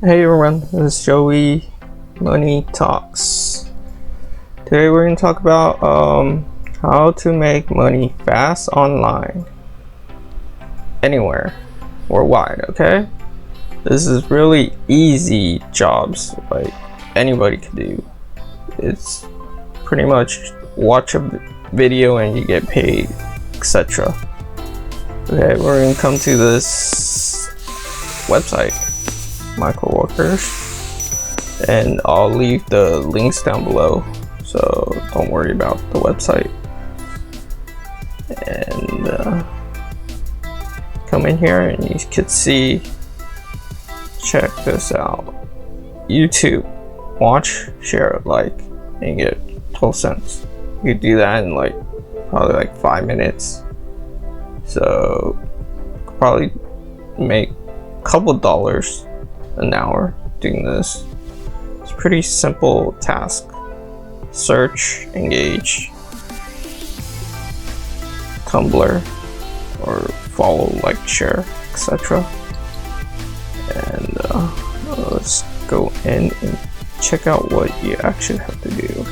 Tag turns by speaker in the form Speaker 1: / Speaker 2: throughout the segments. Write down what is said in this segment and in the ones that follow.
Speaker 1: Hey everyone, this is Joey Money Talks. Today we're going to talk about how to make money fast online, anywhere, worldwide. Okay, this is really easy jobs, like anybody can do. It's pretty much watch a video and you get paid, etc. Okay, we're going to come to this website, Microworkers, and I'll leave the links down below, so don't worry about the website. And come in here and you can see, check this out, YouTube, watch, share, like, and you get 12 cents. You could do that in probably 5 minutes, so probably make a couple dollars an hour doing this. It's a pretty simple task. Search, engage, Tumblr, or follow, like, share, etc. And let's go in and check out what you actually have to do.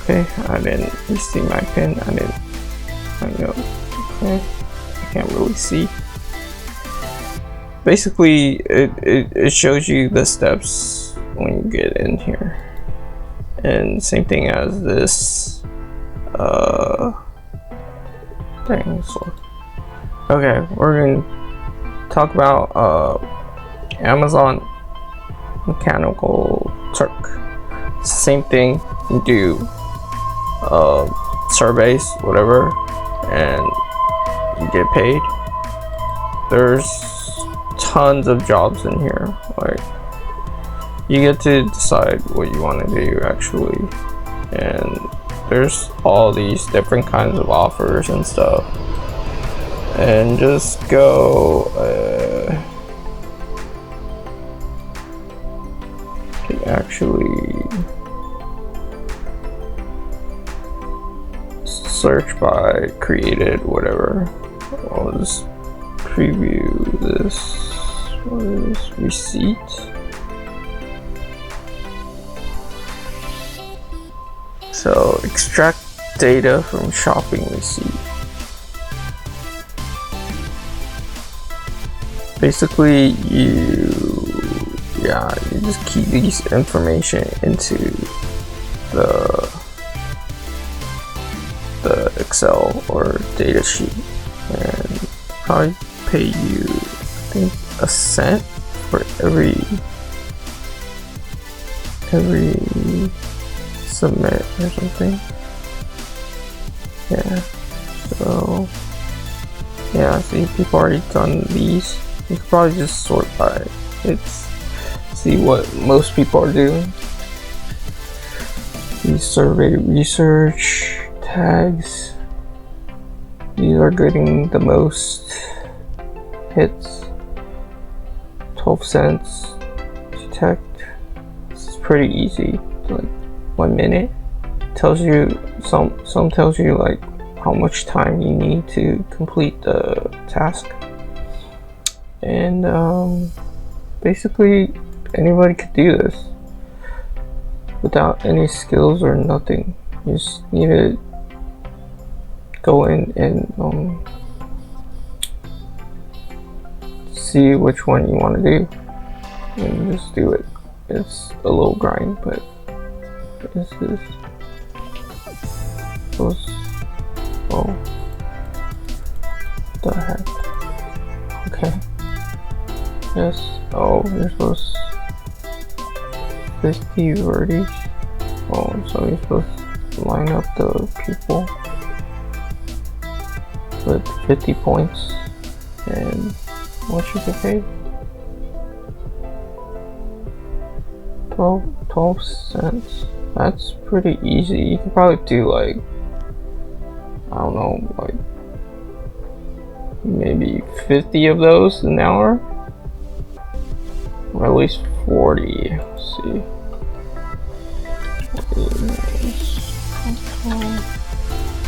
Speaker 1: Okay, I didn't see my pin. I know. Okay, I can't really see. Basically, it shows you the steps when you get in here, and same thing as this thing. So, okay, we're gonna talk about Amazon Mechanical Turk. It's the same thing. You do surveys, whatever, and you get paid. There's tons of jobs in here. Like, you get to decide what you want to do actually, and there's all these different kinds of offers and stuff. And just go actually search by created, whatever. I'll just preview this. What is receipt? So extract data from shopping receipt. Basically, you just key these information into the Excel or data sheet, and probably pay you, I think, a cent for every submit or something. Yeah, so yeah, see, people already done these. You could probably just sort by it's, see what most people are doing. These survey research tags, these are getting the most hits. 12 cents. Detect. This is pretty easy. Like 1 minute. Tells you some tells you like how much time you need to complete the task. And basically anybody could do this without any skills or nothing. You just need to go in and see which one you want to do and just do it. It's a little grind, but this is oh, the heck. Okay. Yes. Oh, there's those 50 verdies. Oh, so you're supposed to line up the people with 50 points, and what should get paid? 12 cents. That's pretty easy. You can probably do like, I don't know, like maybe 50 of those an hour, or at least 40. Let's see.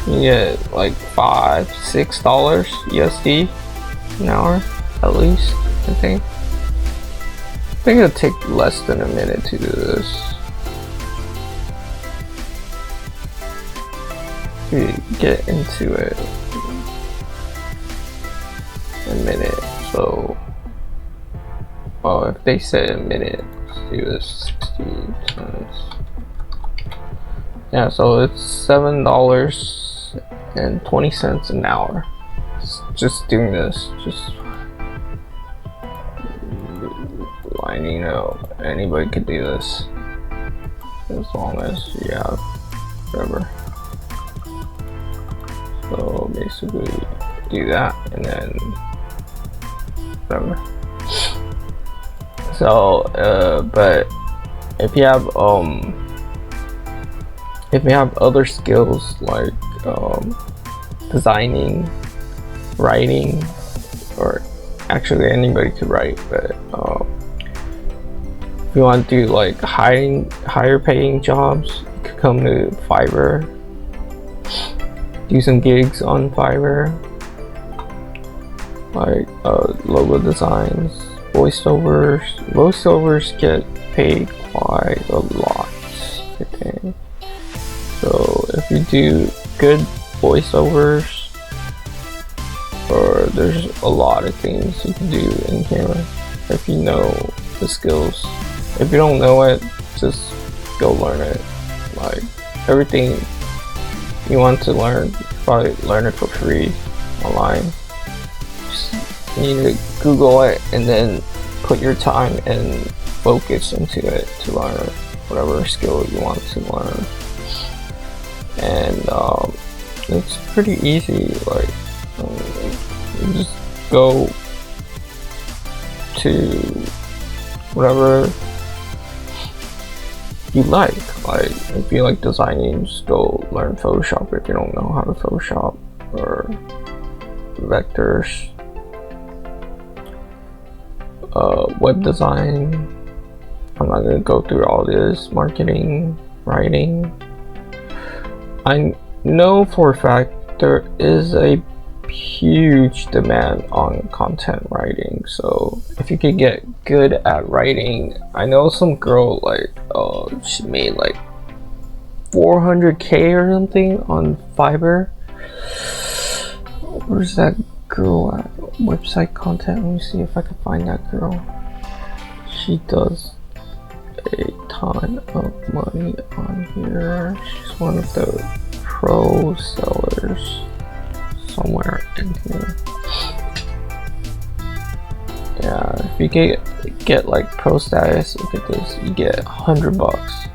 Speaker 1: You get like $5-6 USD an hour, at least, I think. think it'll take less than a minute to do this. To get into it. A minute, so if they said a minute, let's do this 60 times. Yeah, so it's $7.20 an hour. Just doing this, just lining up. Anybody could do this as long as you have whatever. So basically do that and then whatever. So but if you have other skills like designing, writing, or actually anybody could write, but if you want to do like higher paying jobs, you could come to Fiverr, do some gigs on Fiverr, like logo designs, voiceovers. Voiceovers get paid quite a lot, I think. So if you do good voiceovers, or there's a lot of things you can do in here if you know the skills. If you don't know it, just go learn it. Like everything you want to learn, you can probably learn it for free online. Just need to Google it and then put your time and focus into it to learn whatever skill you want to learn. And it's pretty easy. Like you just go to whatever you like if you like designing, just go learn Photoshop if you don't know how to Photoshop, or vectors, web design. I'm not gonna go through all this. Marketing, writing. I know for a fact there is a huge demand on content writing, so if you could get good at writing, I know some girl she made like 400k or something on Fiverr. Where's that girl at? Website content. Let me see if I can find that girl. She does a ton of money on here. She's one of the pro sellers somewhere in here. Yeah, if you get like pro status, look at this, you get $100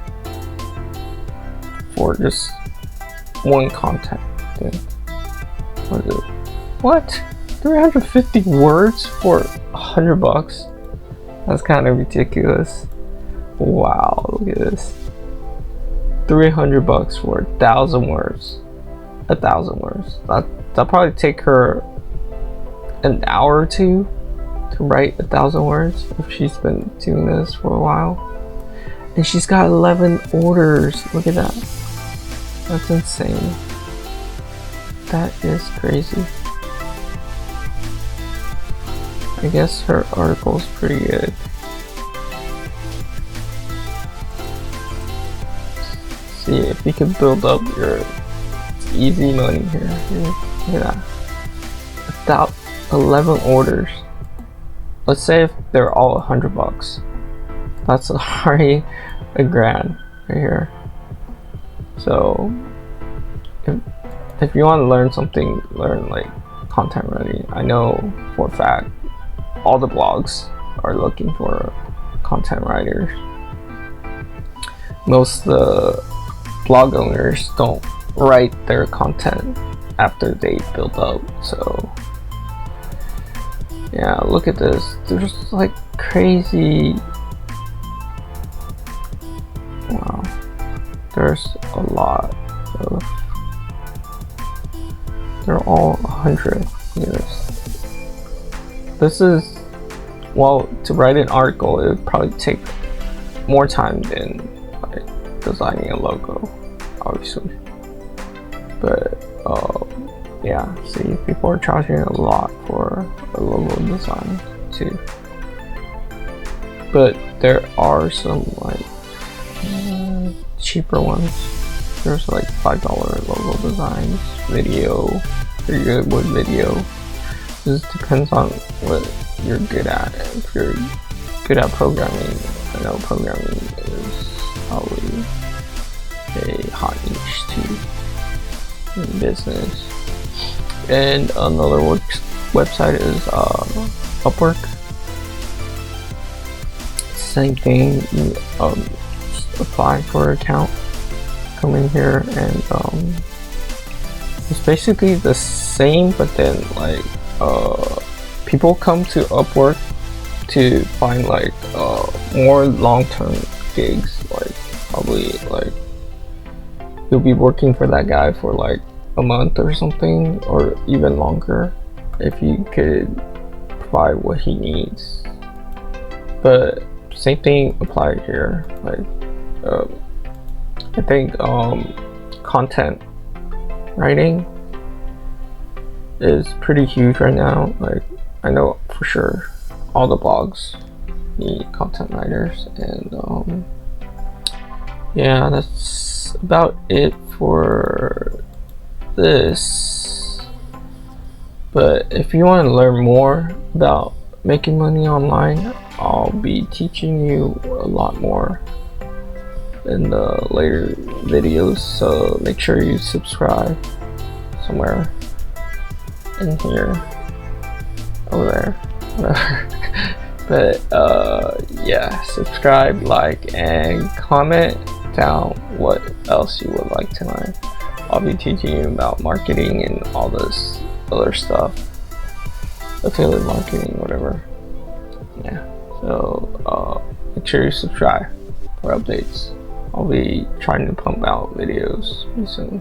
Speaker 1: for just one content thing. What is it? What? 350 words for $100? That's kind of ridiculous. Wow, look at this. $300 for 1,000 words. 1,000 words. That'll probably take her an hour or two to write 1,000 words if she's been doing this for a while. And she's got 11 orders. Look at that. That's insane. That is crazy. I guess her article's pretty good. See if you can build up your easy money here. Look at that. Without 11 orders. Let's say if they're all $100. That's already a grand right here. So if you want to learn something, learn like content writing. I know for a fact all the blogs are looking for content writers. Most of the blog owners don't write their content after they build up, so yeah, look at this. There's like crazy. Wow, there's a lot of. They're all 100. Look at this. This is, well, to write an article, it would probably take more time than like designing a logo, obviously. But yeah, see, people are charging a lot for a logo design too. but there are some like cheaper ones. There's like $5 logo designs, video, pretty good with video. This depends on what you're good at. If you're good at programming, I know programming is probably a hot niche too in business. And another website is Upwork. Same thing, you apply for an account, come in here, and it's basically the same, but then like people come to Upwork to find like more long-term gigs, like probably like you'll be working for that guy for like a month or something, or even longer if you could provide what he needs. But same thing applied here. Like I think content writing is pretty huge right now. Like I know for sure all the blogs need content writers, and yeah, that's about it for this. But if you want to learn more about making money online, I'll be teaching you a lot more in the later videos, so make sure you subscribe somewhere in here, over there, whatever. But yeah, subscribe, like, and comment down what else you would like to learn. I'll be teaching you about marketing and all this other stuff, affiliate marketing, whatever. Yeah, so make sure you subscribe for updates. I'll be trying to pump out videos pretty soon.